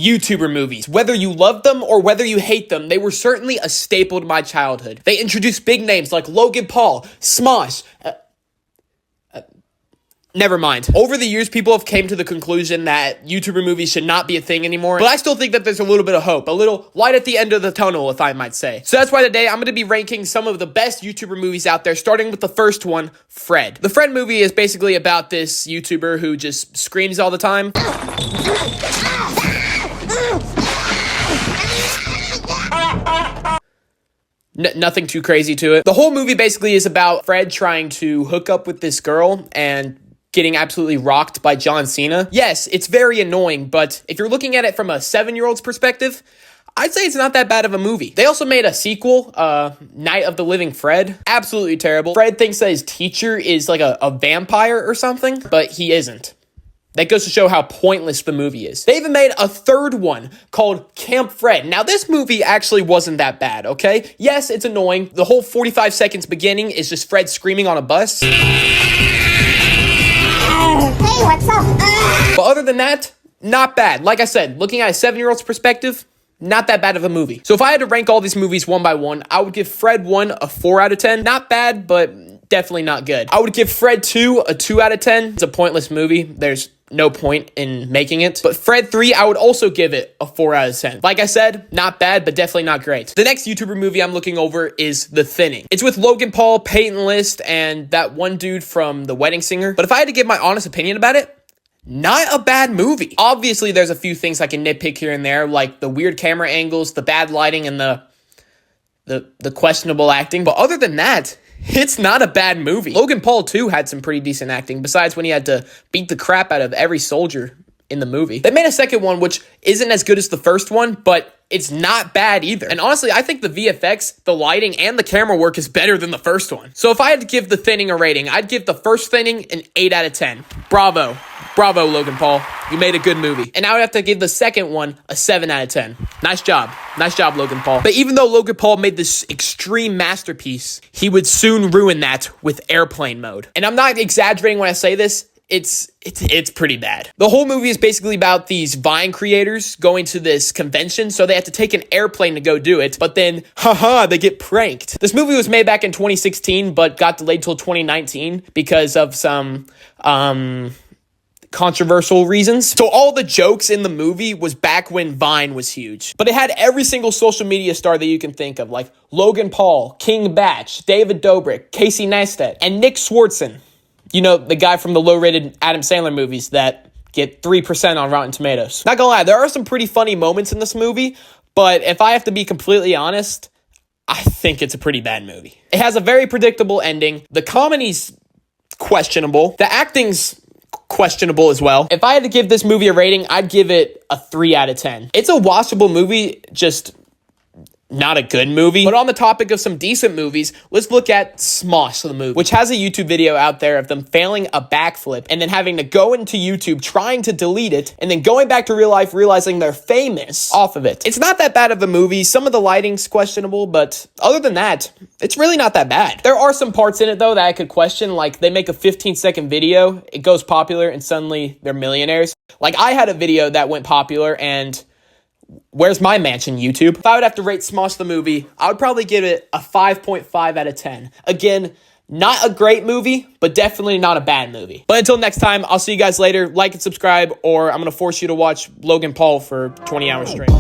YouTuber movies. Whether you love them or whether you hate them, they were certainly a staple to my childhood. They introduced big names like Logan Paul, Smosh, never mind. Over the years, people have came to the conclusion that YouTuber movies should not be a thing anymore, but I still think that there's a little bit of hope, a little light at the end of the tunnel, if I might say. So that's why today I'm going to be ranking some of the best YouTuber movies out there, starting with the first one, Fred. The Fred movie is basically about this YouTuber who just screams all the time. Nothing too crazy to it. The whole movie basically is about Fred trying to hook up with this girl and getting absolutely rocked by John Cena. Yes, it's very annoying, but if you're looking at it from a 7-year-old's perspective, I'd say it's not that bad of a movie. They also made a sequel, Night of the Living Fred. Absolutely terrible. Fred thinks that his teacher is like a vampire or something, but he isn't. That goes to show how pointless the movie is. They even made a third one called Camp Fred. Now, this movie actually wasn't that bad, okay? Yes, it's annoying. The whole 45 seconds beginning is just Fred screaming on a bus. Hey, what's up? But other than that, not bad. Like I said, looking at a 7-year-old's perspective, not that bad of a movie. So if I had to rank all these movies one by one, I would give Fred 1 a 4 out of 10. Not bad, but definitely not good. I would give Fred 2 a 2 out of 10. It's a pointless movie. There's no point in making it. But Fred 3, I would also give it a 4 out of 10. Like I said, not bad, but definitely not great. The next YouTuber movie I'm looking over is The Thinning. It's with Logan Paul, Peyton List, and that one dude from The Wedding Singer. But if I had to give my honest opinion about it, not a bad movie. Obviously, there's a few things I can nitpick here and there, like the weird camera angles, the bad lighting, and the questionable acting. But other than that, it's not a bad movie. Logan Paul, too, had some pretty decent acting, besides when he had to beat the crap out of every soldier in the movie. They made a second one, which isn't as good as the first one, but it's not bad either. And honestly, I think the VFX, the lighting, and the camera work is better than the first one. So if I had to give The Thinning a rating, I'd give the first Thinning an 8 out of 10. Bravo. Bravo, Logan Paul. You made a good movie. And I would have to give the second one a 7 out of 10. Nice job. Nice job, Logan Paul. But even though Logan Paul made this extreme masterpiece, he would soon ruin that with airplane mode. And I'm not exaggerating when I say this. It's pretty bad. The whole movie is basically about these Vine creators going to this convention, so they have to take an airplane to go do it, but then, they get pranked. This movie was made back in 2016, but got delayed till 2019 because of some, controversial reasons. So all the jokes in the movie was back when Vine was huge. But it had every single social media star that you can think of, like Logan Paul, King Batch, David Dobrik, Casey Neistat, and Nick Swartzen. You know, the guy from the low-rated Adam Sandler movies that get 3% on Rotten Tomatoes. Not gonna lie, there are some pretty funny moments in this movie, but if I have to be completely honest, I think it's a pretty bad movie. It has a very predictable ending. The comedy's questionable. The acting's questionable as well. If I had to give this movie a rating, I'd give it a 3 out of 10. It's a watchable movie, just not a good movie. But on the topic of some decent movies, let's look at Smosh the movie, which has a YouTube video out there of them failing a backflip and then having to go into YouTube trying to delete it and then going back to real life realizing they're famous off of it. It's not that bad of a movie. Some of the lighting's questionable, but other than that, it's really not that bad. There are some parts in it though that I could question, like they make a 15-second video, it goes popular and suddenly they're millionaires. Like I had a video that went popular and where's my mansion, YouTube? If I would have to rate Smosh the movie, I would probably give it a 5.5 out of 10. Again, not a great movie, but definitely not a bad movie. But until next time, I'll see you guys later. Like and subscribe, or I'm going to force you to watch Logan Paul for 20 hours straight.